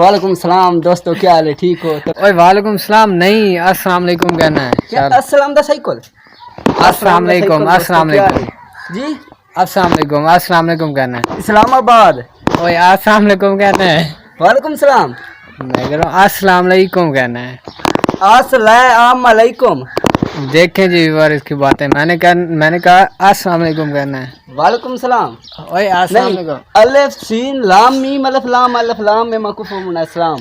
वालेकुम सलाम दोस्तों, क्या हाल है? ठीक हो? तो ओए वालेकुम सलाम नहीं, अस्सलाम वालेकुम कहना है। क्या अस्सलाम दा सही कॉल? अस्सलाम वालेकुम, अस्सलाम वालेकुम जी, अस्सलाम वालेकुम, अस्सलाम वालेकुम कहना है। इस्लामाबाद। ओए अस्सलाम वालेकुम कहना है। वालेकुम सलाम। मैं कह रहा हूँ अस्सलाम वालेकुम कहना है। अस्सलाम वालेकुम। देखें जी व्यूअर इसकी बातें, मैंने कहा अस्सलाम वालेकुम कहना है। वालेकुम सलाम। ओए अस्सलाम नहीं, वालेकुम। अलिफ सीन लाम मीम अलिफ लाम में मकुफ इस्लाम।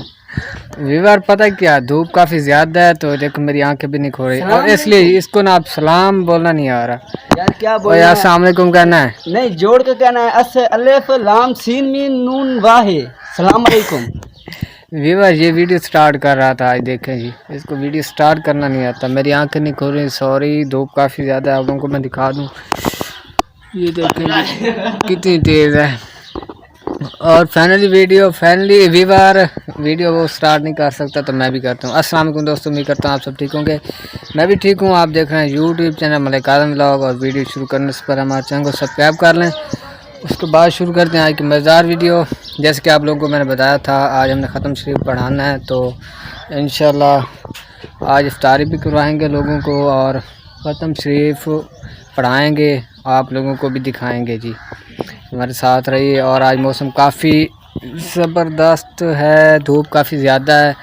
व्यूअर पता है क्या, धूप काफी ज्यादा है तो देखो मेरी आंखें भी नहीं खो रही, और इसलिए इसको ना आप सलाम बोलना नहीं आ रहा। यार क्या ओए बोलना है? अस्सलाम वालेकुम कहना है। नहीं, जोड़ के कहना है। अलिफ लाम सीन मीम नून वाहे सलाम अलैकुम। व्यूअर ये वीडियो स्टार्ट कर रहा था, आज देखें जी इसको वीडियो स्टार्ट करना नहीं आता, मेरी आंखें नहीं खुल रही, सॉरी। धूप काफ़ी ज़्यादा है, आप लोगों को मैं दिखा दूं, ये देखें जी कितनी तेज़ है। और फाइनली व्यूअर वीडियो वो स्टार्ट नहीं कर सकता तो मैं भी करता हूँ। अस्सलाम वालेकुम दोस्तों, उम्मीद करता हूँ आप सब ठीक होंगे, मैं भी ठीक हूँ। आप देख रहे हैं यूट्यूब चैनल मलिक आज़म व्लॉग, और वीडियो शुरू करने से पहले हमारे चैनल को सब्सक्राइब कर लें। उसके बाद शुरू करते हैं आज की मज़ेदार वीडियो। जैसे कि आप लोगों को मैंने बताया था, आज हमने ख़त्म शरीफ पढ़ाना है, तो इंशाल्लाह आज इफ्तारी भी करवाएंगे लोगों को और ख़त्म शरीफ पढ़ाएंगे, आप लोगों को भी दिखाएंगे जी। हमारे साथ रहिए। और आज मौसम काफ़ी ज़बरदस्त है, धूप काफ़ी ज़्यादा है,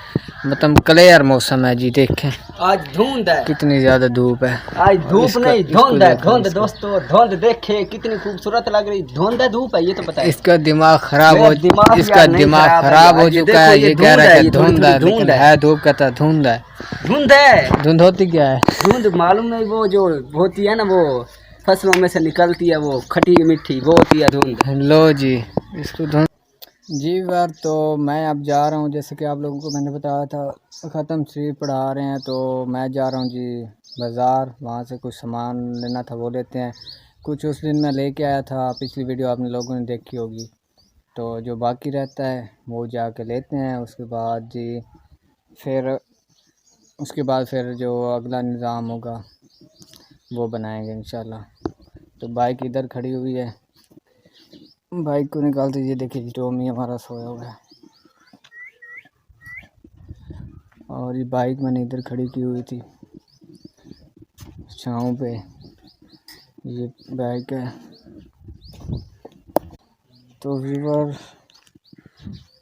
मतलब क्लियर मौसम है जी। देखें आज धुंध है, कितनी ज़्यादा धूप है। आज धूप नहीं धुंध है। धुंध दोस्तों, धुंध देखे कितनी खूबसूरत लग रही। धुंध है, धूप है, ये तो पता है। इसका दिमाग खराब मेरा हो दिमाग इसका यार नहीं दिमाग खराब है खराब यार, हो ये चुका देखो, है। ये ये कह रहा है कि ये थोड़ी धुंध थोड़ी है, धुंध लेकिन है। है धूप, कहता है धुंध है। धुंध है। धुंध होती क्या है? धुंध मालूम है, वो जो होती है ना, वो फसलों में से निकलती है, वो खटी मीठी, वो होती है धुंध। लो जी, इसको धुंध जी यार। तो मैं अब जा रहा हूँ, जैसे कि आप लोगों को मैंने बताया था ख़त्म शरीफ पढ़ा रहे हैं, तो मैं जा रहा हूँ जी बाज़ार, वहाँ से कुछ सामान लेना था वो लेते हैं। कुछ उस दिन मैं लेके आया था, पिछली वीडियो आपने लोगों ने देखी होगी, तो जो बाकी रहता है वो जाके लेते हैं। उसके बाद फिर जो अगला निज़ाम होगा वो बनाएंगे इंशाल्लाह। तो बाइक इधर खड़ी हुई है, बाइक को निकाल दीजिए। देखिए जी टॉमी हमारा सोया हुआ है, और ये बाइक मैंने इधर खड़ी की हुई थी छाँव पे, ये बाइक है। तो व्यूअर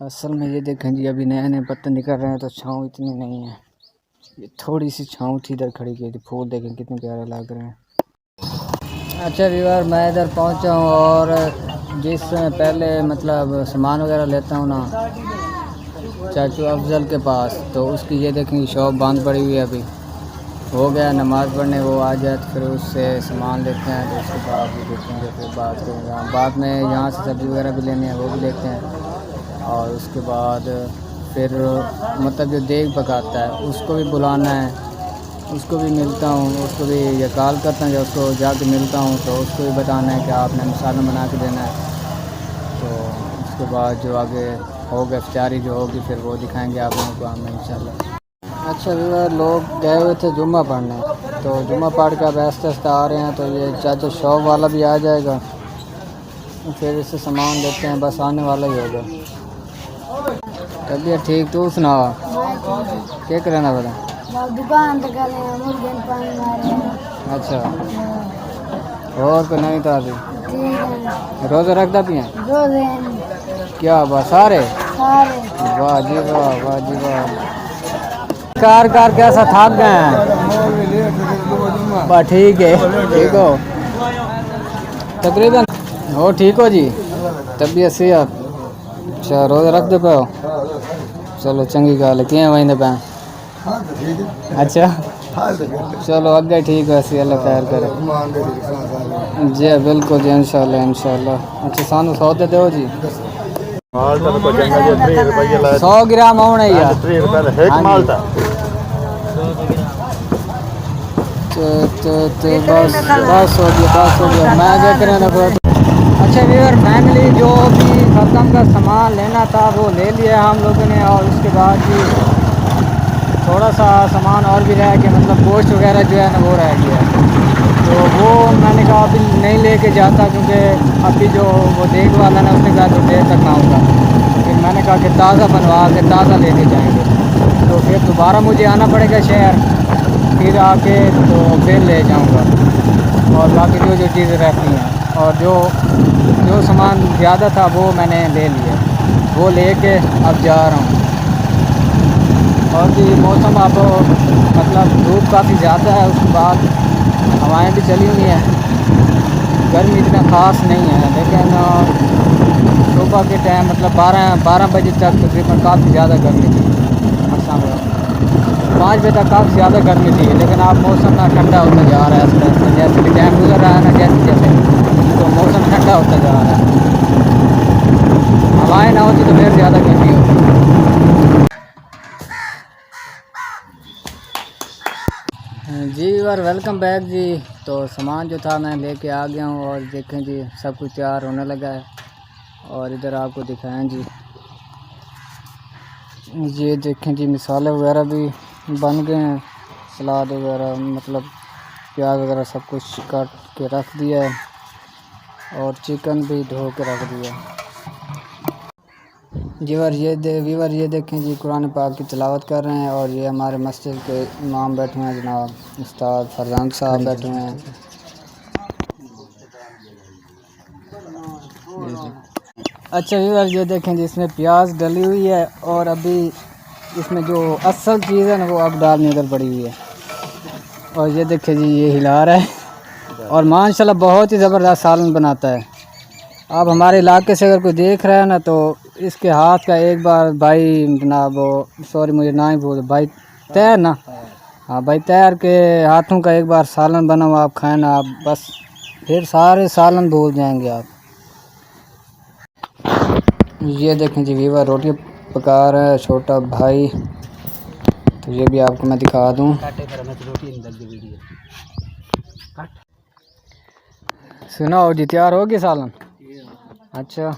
असल में ये देखें जी, अभी नए नए पत्ते निकल रहे हैं तो छाँव इतनी नहीं है, ये थोड़ी सी छाँव थी, इधर खड़ी की थी। फूल देखें कितने प्यारे लग रहे हैं। अच्छा व्यूअर, मैं इधर पहुंचा हूं, और जिस पहले मतलब सामान वगैरह लेता हूं ना चाचू अफजल के पास, तो उसकी ये देखेंगे शॉप बंद पड़ी हुई है। अभी हो गया नमाज़ पढ़ने, वो आ जाए तो फिर उससे सामान लेते हैं, तो उसके बाद भी देखेंगे, फिर बाद में यहाँ से सब्ज़ी वगैरह भी लेनी है वो भी लेते हैं। और उसके बाद फिर मतलब जो देग पकाता है उसको भी बुलाना है, उसको भी मिलता हूँ, उसको भी ये कॉल करता हूँ, जब उसको जाके मिलता हूँ तो उसको भी बताना है कि आपने मिसाल बना के देना है। तो उसके बाद जो आगे होगा इफ्तारी जो होगी फिर वो दिखाएंगे आप लोगों को हम इंशाल्लाह। अच्छा व्यूअर, लोग गए हुए थे जुम्मा पढ़ने, तो जुम्मा पढ़ के अब आस्ते आस्ते आ रहे हैं, तो ये चाचा शॉप वाला भी आ जाएगा, फिर इससे सामान लेते हैं, बस आने वाला ही होगा। तबीयत ठीक, तू सुना क्या करना पड़ा? दुकान तक मुर्गे पानी मारे। अच्छा, और कोई नहीं था? रोज़ा रखता पिया क्या? बस सारे? वाह जी वाह, वाह जी वाह। कार कैसा थक गए हैं? बस ठीक है, ठीक हो तकरीबन? हो ठीक हो जी, तबीयत सेहत? अच्छा, रोज़ा रख दे पाओ, चलो चंगी गल है। किए वहीं पे? अच्छा चलो अगे ठीक है, सी अल्लाह खैर करे जी, बिल्कुल जी, इंशाल्लाह इंशाल्लाह। अच्छा सानू 100 दे दो जी, 100 ग्राम आने यार। बस हो गया मैं क्या करना। अच्छा व्यूअर, फैमिली जो भी ख़त्म का सामान लेना था वो ले लिया हम लोगों ने, और उसके बाद भी थोड़ा सा सामान और भी रह गया, मतलब गोश्त वगैरह जो है ना वो रह गया, तो वो मैंने कहा अभी नहीं लेके जाता, क्योंकि अभी जो वो देख वाला ना उसने कहा तो देर तक ना होगा, तो फिर मैंने कहा कि ताज़ा बनवा के ताज़ा लेके जाएंगे, तो फिर दोबारा मुझे आना पड़ेगा शहर, फिर आके तो फिर ले जाऊंगा। और बाकी जो जो चीज़ें रहती हैं और जो सामान ज़्यादा था वो मैंने ले लिया, वो लेके अब जा रहा हूँ। और भी मौसम अब मतलब धूप काफ़ी ज़्यादा है, उसके बाद हवाएं भी चली हुई हैं, गर्मी इतना ख़ास नहीं है, लेकिन सुबह के टाइम मतलब 12 बजे तक तकरीबन काफ़ी ज़्यादा गर्मी थी। शाम 5 बजे तक काफ़ी ज़्यादा गर्मी थी, लेकिन अब मौसम ना ठंडा होता जा रहा है आस्ते आस्ते, जैसे भी टाइम गुजर रहा है ना, जैसे जैसे तो मौसम ठंडा होता जा रहा है। हवाएं ना होती तो फिर ज़्यादा गर्मी होती। जी और वेलकम बैक जी। तो सामान जो था मैं लेके आ गया हूँ और देखें जी सब कुछ तैयार होने लगा है। और इधर आपको दिखाएं जी, ये देखें जी मसाले वगैरह भी बन गए हैं, सलाद वगैरह मतलब प्याज वगैरह सब कुछ काट के रख दिया है और चिकन भी धो के रख दिया है। वीवर ये देखें जी कुरान पाक की तिलावत कर रहे हैं और ये हमारे मस्जिद के इमाम बैठे हैं जनाब उस्ताद फरजान साहब बैठे हैं। अच्छा वीवर ये देखें जी इसमें प्याज डली हुई है और अभी इसमें जो असल चीज़ है ना वो अब डालने इधर पड़ी हुई है। और ये देखें जी ये हिला रहा है और माशाल्लाह बहुत ही ज़बरदस्त सालन बनाता है। अब हमारे इलाके से अगर कोई देख रहा है ना तो इसके हाथ का एक बार भाई जनाब सॉरी मुझे ना ही बोल भाई तैर ना, हाँ भाई तैर के हाथों का एक बार सालन बना हुआ आप खाएं ना, आप बस फिर सारे सालन भूल जाएंगे आप। ये देखें जी वीवर रोटी पका रहा है छोटा भाई, तो ये भी आपको मैं दिखा दूँ। सुनो जी तैयार होगी सालन? अच्छा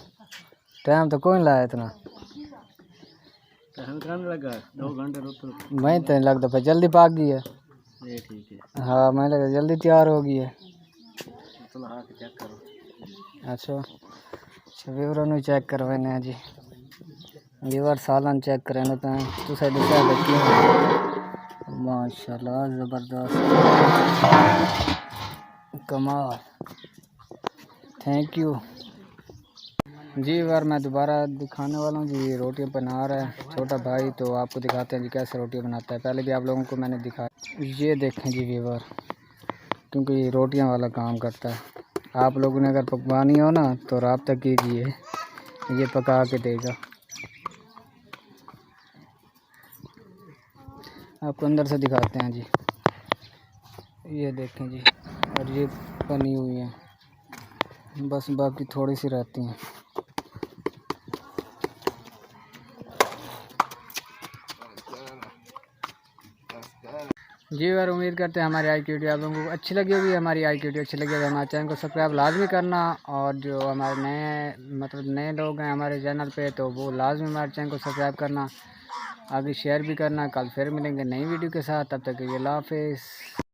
टाइम तो कोई नहीं लाया इतना, लगा 2 घंटे मैं तो नहीं लगता भाई जल्दी पाक गई है। ये ठीक है, हाँ मैं लगा जल्दी तैयार हो गई है। चेक करो। अच्छा वीवर चेक करवाने हैं जी, वीवर सालन चेक कराने तो माशाल्लाह ज़बरदस्त कमाल, थैंक यू जी। यार मैं दोबारा दिखाने वाला हूँ जी, रोटियाँ बना रहा है छोटा भाई, तो आपको दिखाते हैं जी कैसे रोटियाँ बनाता है। पहले भी आप लोगों को मैंने दिखाया, ये देखें जी व्यूअर, क्योंकि ये रोटियाँ वाला काम करता है। आप लोगों ने अगर पकवानी हो ना तो रब्ता कीजिए, ये पका के देगा। आपको अंदर से दिखाते हैं जी, ये देखें जी, और ये बनी हुई है, बस बाकी थोड़ी सी रहती हैं। जी यार उम्मीद करते हैं हमारी आई क्यूटी आप लोगों को अच्छी लगी होगी। हमारी आई क्यूटी अच्छी लगी होगी हमारे चैनल को सब्सक्राइब लाजमी करना, और जो हमारे नए लोग हैं हमारे चैनल पे तो वो लाजमी हमारे चैनल को सब्सक्राइब करना, आगे शेयर भी करना। कल फिर मिलेंगे नई वीडियो के साथ, तब तक के लिए अल्लाह हाफिज़।